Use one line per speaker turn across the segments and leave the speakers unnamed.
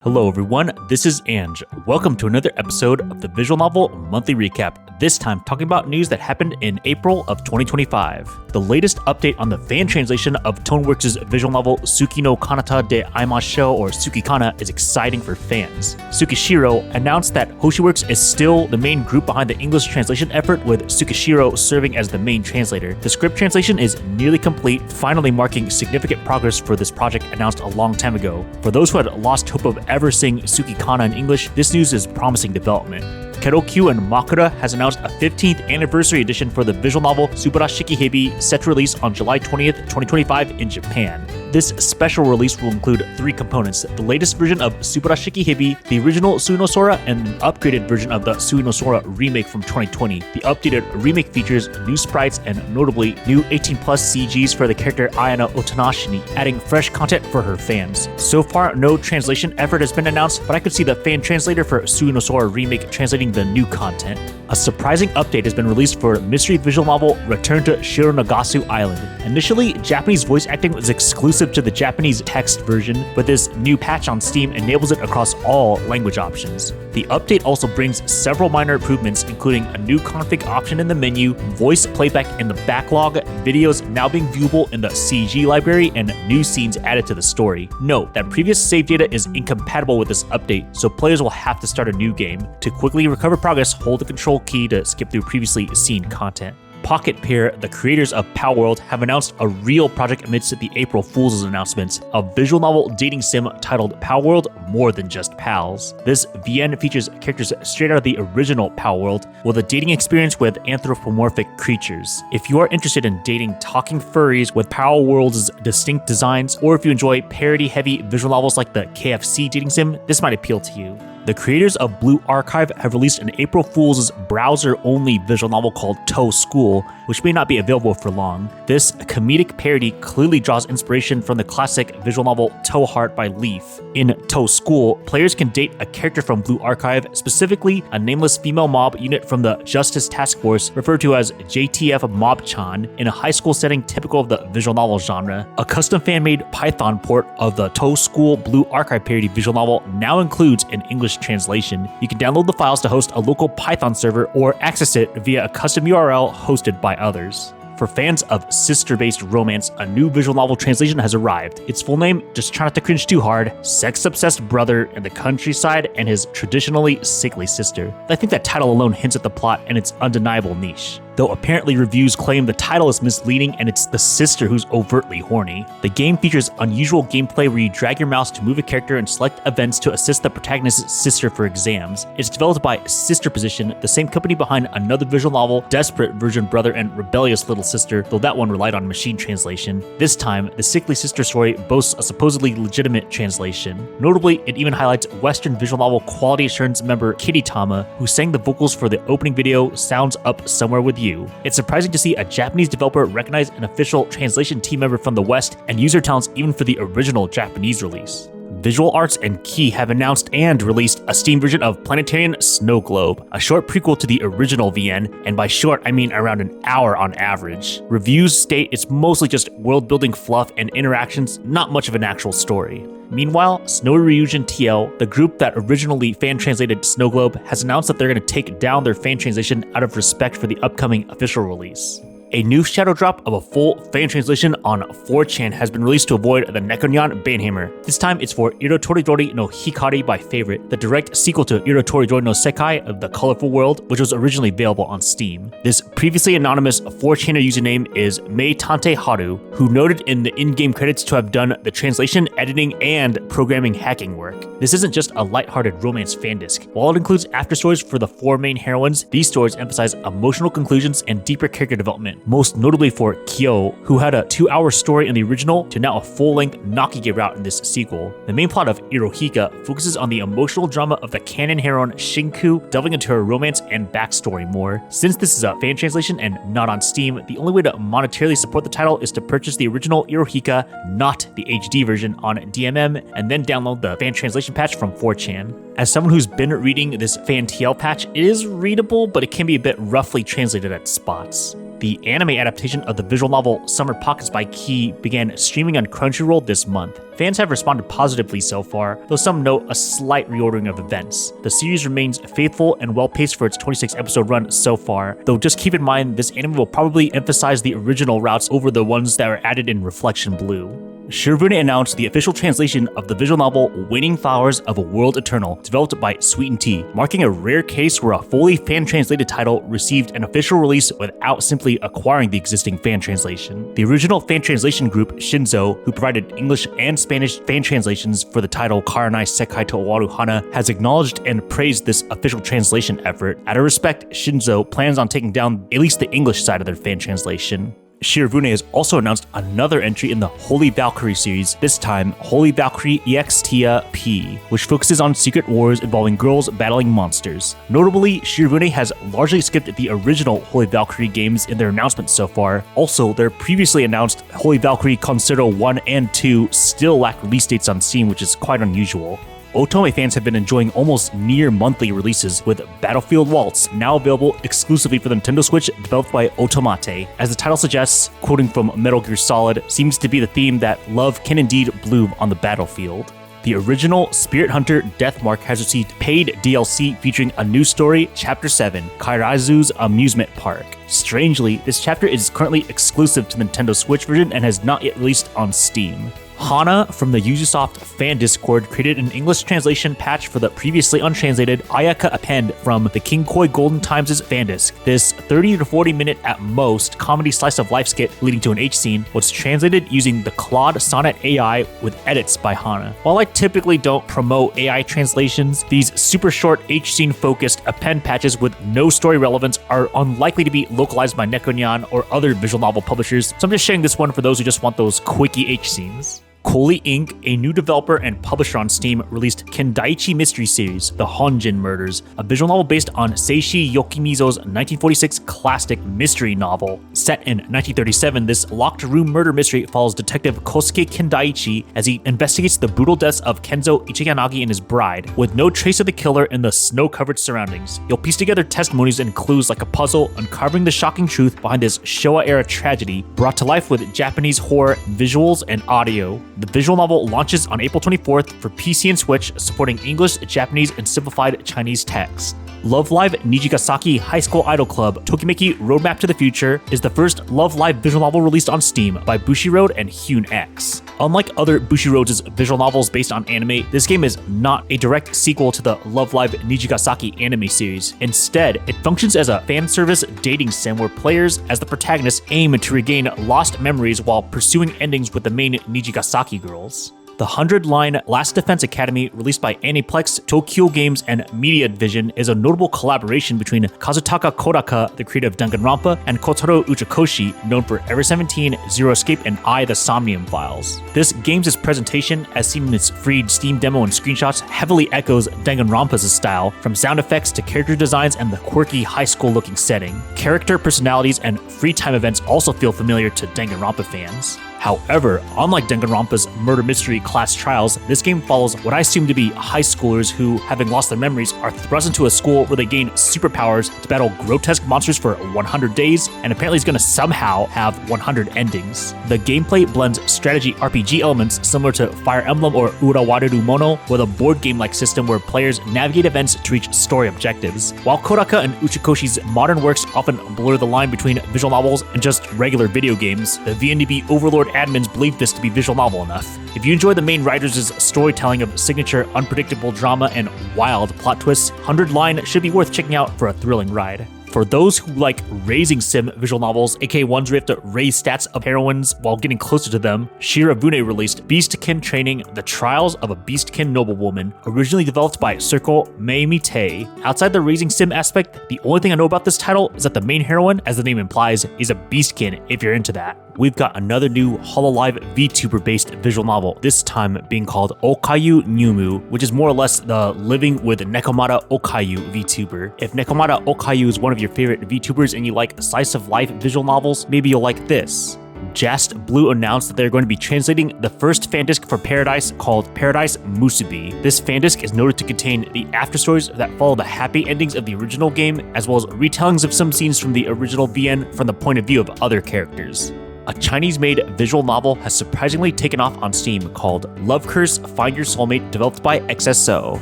Hello everyone, this is Ange. Welcome to another episode of the Visual Novel Monthly Recap, this time talking about news that happened in April of 2025. The latest update on the fan translation of Toneworks' visual novel Suki no Kanata de Aimasho or Suki Kana is exciting for fans. Tsukishiro announced that Hoshiworks is still the main group behind the English translation effort, with Tsukishiro serving as the main translator. The script translation is nearly complete, finally marking significant progress for this project announced a long time ago. For those who had lost hope of ever seeing Suki Kana in English, this news is promising development. Kerokyu and Makura has announced a 15th anniversary edition for the visual novel Subarashikihibi, set to release on July 20th, 2025 in Japan. This special release will include 3 components: the latest version of Subarashikihibi, the original Tsui no Sora, and an upgraded version of the Tsui no Sora remake from 2020. The updated remake features new sprites and notably new 18+ CGs for the character Ayano Otonashini, adding fresh content for her fans. So far, no translation effort has been announced, but I could see the fan translator for Tsui no Sora remake translating the new content. A surprising update has been released for mystery visual novel Return to Shironagasu Island. Initially, Japanese voice acting was exclusive to the Japanese text version, but this new patch on Steam enables it across all language options. The update also brings several minor improvements, including a new config option in the menu, voice playback in the backlog, videos now being viewable in the CG library, and new scenes added to the story. Note that previous save data is incompatible with this update, so players will have to start a new game. To quickly recover progress, hold the control key to skip through previously seen content. Pocket Pair, the creators of Palworld, have announced a real project amidst the April Fool's announcements, a visual novel dating sim titled Palworld More Than Just Pals. This VN features characters straight out of the original Palworld, with a dating experience with anthropomorphic creatures. If you are interested in dating talking furries with Palworld's distinct designs, or if you enjoy parody-heavy visual novels like the KFC dating sim, this might appeal to you. The creators of Blue Archive have released an April Fool's browser-only visual novel called Toe School, which may not be available for long. This comedic parody clearly draws inspiration from the classic visual novel Toe Heart by Leaf. In Toe School, players can date a character from Blue Archive, specifically a nameless female mob unit from the Justice Task Force, referred to as JTF Mob-chan, in a high school setting typical of the visual novel genre. A custom fan-made Python port of the Toe School Blue Archive parody visual novel now includes an English translation. You can download the files to host a local Python server or access it via a custom URL hosted by others. For fans of Sisterbased Romance, a new visual novel translation has arrived. Its full name, just try not to cringe too hard: Sex-Obsessed Brother in the Countryside and His Traditionally Sickly Sister. I think that title alone hints at the plot and its undeniable niche, though apparently reviews claim the title is misleading and it's the sister who's overtly horny. The game features unusual gameplay where you drag your mouse to move a character and select events to assist the protagonist's sister for exams. It's developed by Sisterposition, the same company behind another visual novel, Desperate Virgin Brother and Rebellious Little Sister, though that one relied on machine translation. This time, the Sickly Sister story boasts a supposedly legitimate translation. Notably, it even highlights Western visual novel quality assurance member Kitty Tama, who sang the vocals for the opening video Sounds Up Somewhere With You. It's surprising to see a Japanese developer recognize an official translation team member from the West and use their talents even for the original Japanese release. Visual Arts and Key have announced and released a Steam version of Planetarian Snow Globe, a short prequel to the original VN, and by short I mean around an hour on average. Reviews state it's mostly just world-building fluff and interactions, not much of an actual story. Meanwhile, Snowy Ryujin TL, the group that originally fan-translated Snow Globe, has announced that they're going to take down their fan translation out of respect for the upcoming official release. A new shadow drop of a full fan translation on 4chan has been released to avoid the Nekonyan Banhammer. This time it's for Irotoridori no Hikari by Favorite, the direct sequel to Irotoridori no Sekai of the Colorful World, which was originally available on Steam. This previously anonymous 4chaner username is Mei Tante Haru, who noted in the in-game credits to have done the translation, editing, and programming hacking work. This isn't just a lighthearted romance fan disc. While it includes afterstories for the 4 main heroines, these stories emphasize emotional conclusions and deeper character development, most notably for Kyo, who had a 2-hour story in the original to now a full-length Nakige route in this sequel. The main plot of Irohika focuses on the emotional drama of the canon heroine Shinku, delving into her romance and backstory more. Since this is a fan translation and not on Steam, the only way to monetarily support the title is to purchase the original Irohika, not the HD version, on DMM, and then download the fan translation patch from 4chan. As someone who's been reading this fanTL patch, it is readable, but it can be a bit roughly translated at spots. The anime adaptation of the visual novel Summer Pockets by Key began streaming on Crunchyroll this month. Fans have responded positively so far, though some note a slight reordering of events. The series remains faithful and well-paced for its 26-episode run so far, though just keep in mind this anime will probably emphasize the original routes over the ones that are added in Reflection Blue. Shirobune announced the official translation of the visual novel Waning Flowers of a World Eternal, developed by Sweet and Tea, marking a rare case where a fully fan-translated title received an official release without simply acquiring the existing fan translation. The original fan translation group, Shinzo, who provided English and Spanish fan translations for the title Karanai Sekai to Owaru Hana, has acknowledged and praised this official translation effort. Out of respect, Shinzo plans on taking down at least the English side of their fan translation. Shirobune has also announced another entry in the Holy Valkyrie series, this time Holy Valkyrie Ext P, which focuses on secret wars involving girls battling monsters. Notably, Shirobune has largely skipped the original Holy Valkyrie games in their announcements so far. Also, their previously announced Holy Valkyrie Concerto 1 and 2 still lack release dates on Steam, which is quite unusual. Otome fans have been enjoying almost near monthly releases, with Battlefield Waltz now available exclusively for the Nintendo Switch, developed by Otomate. As the title suggests, quoting from Metal Gear Solid, seems to be the theme that love can indeed bloom on the battlefield. The original Spirit Hunter Deathmark has received paid DLC featuring a new story, Chapter 7, Kairazu's Amusement Park. Strangely, this chapter is currently exclusive to the Nintendo Switch version and has not yet released on Steam. Hana from the Ubisoft fan Discord created an English translation patch for the previously untranslated Ayaka Append from the King Koi Golden Times' fandisc. This 30 to 40 minute at most comedy slice of life skit leading to an H scene was translated using the Claude Sonnet AI with edits by Hana. While I typically don't promote AI translations, these super short H scene focused append patches with no story relevance are unlikely to be localized by Nekonyan or other visual novel publishers, so I'm just sharing this one for those who just want those quickie H scenes. Koli Inc., a new developer and publisher on Steam, released Kendaichi Mystery Series, The Honjin Murders, a visual novel based on Seishi Yokimizo's 1946 classic mystery novel. Set in 1937, this locked room murder mystery follows Detective Kosuke Kendaichi as he investigates the brutal deaths of Kenzo Ichiganagi and his bride. With no trace of the killer in the snow-covered surroundings, you'll piece together testimonies and clues like a puzzle, uncovering the shocking truth behind this Showa-era tragedy, brought to life with Japanese horror, visuals, and audio. The visual novel launches on April 24th for PC and Switch, supporting English, Japanese, and simplified Chinese text. Love Live Nijigasaki High School Idol Club Tokimeki Roadmap to the Future is the first Love Live visual novel released on Steam by Bushiroad and Hyun X. Unlike other Bushiroad's visual novels based on anime, this game is not a direct sequel to the Love Live Nijigasaki anime series. Instead, it functions as a fan service dating sim where players, as the protagonists, aim to regain lost memories while pursuing endings with the main Nijigasaki girls. The 100-line Last Defense Academy, released by Aniplex, Tokyo Games, and Media Division, is a notable collaboration between Kazutaka Kodaka, the creator of Danganronpa, and Kotaro Uchakoshi, known for Ever 17, Zero Escape, and I, the Somnium Files. This game's presentation, as seen in its freed Steam demo and screenshots, heavily echoes Danganronpa's style, from sound effects to character designs and the quirky high school-looking setting. Character personalities and free time events also feel familiar to Danganronpa fans. However, unlike Danganronpa's murder mystery class trials, this game follows what I assume to be high schoolers who, having lost their memories, are thrust into a school where they gain superpowers to battle grotesque monsters for 100 days, and apparently is going to somehow have 100 endings. The gameplay blends strategy RPG elements similar to Fire Emblem or Urawareru Mono, with a board game-like system where players navigate events to reach story objectives. While Kodaka and Uchikoshi's modern works often blur the line between visual novels and just regular video games, the VNDB Overlord admins believe this to be visual novel enough. If you enjoy the main writers' storytelling of signature unpredictable drama and wild plot twists, 100 Line should be worth checking out for a thrilling ride. For those who like raising sim visual novels, aka ones where you have to raise stats of heroines while getting closer to them, Shirobune released Beastkin Training: The Trials of a Beastkin Noblewoman, originally developed by Circle Meimite. Outside the raising sim aspect, the only thing I know about this title is that the main heroine, as the name implies, is a beastkin if you're into that. We've got another new Hololive VTuber-based visual novel, this time being called Okayu Nyumu, which is more or less the Living with Nekomata Okayu VTuber. If Nekomata Okayu is one of your favorite VTubers and you like slice-of-life visual novels, maybe you'll like this. Just Blue announced that they're going to be translating the first fandisc for Paradise called Paradise Musubi. This fandisc is noted to contain the afterstories that follow the happy endings of the original game, as well as retellings of some scenes from the original VN from the point of view of other characters. A Chinese-made visual novel has surprisingly taken off on Steam called Love Curse: Find Your Soulmate, developed by XSO.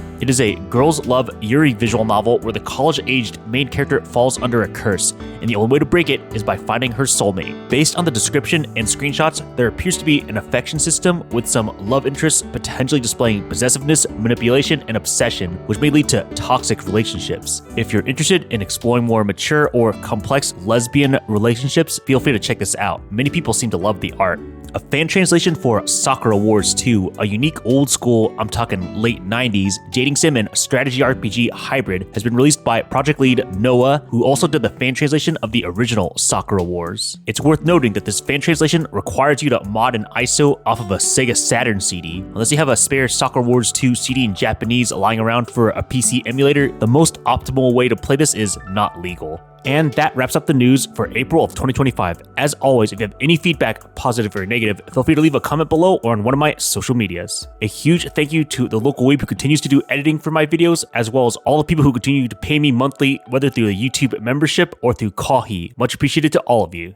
It is a girls love Yuri visual novel where the college-aged main character falls under a curse, and the only way to break it is by finding her soulmate. Based on the description and screenshots, there appears to be an affection system with some love interests potentially displaying possessiveness, manipulation, and obsession, which may lead to toxic relationships. If you're interested in exploring more mature or complex lesbian relationships, feel free to check this out. Many people seem to love the art. A fan translation for Sakura Wars 2, a unique old school, I'm talking late 90s, dating sim and strategy RPG hybrid, has been released by project lead Noah, who also did the fan translation of the original Sakura Wars. It's worth noting that this fan translation requires you to mod an ISO off of a Sega Saturn CD. Unless you have a spare Sakura Wars 2 CD in Japanese lying around for a PC emulator, the most optimal way to play this is not legal. And that wraps up the news for April of 2025. As always, if you have any feedback, positive or negative, feel free to leave a comment below or on one of my social medias. A huge thank you to the local weeb who continues to do editing for my videos, as well as all the people who continue to pay me monthly, whether through a YouTube membership or through Kohi. Much appreciated to all of you.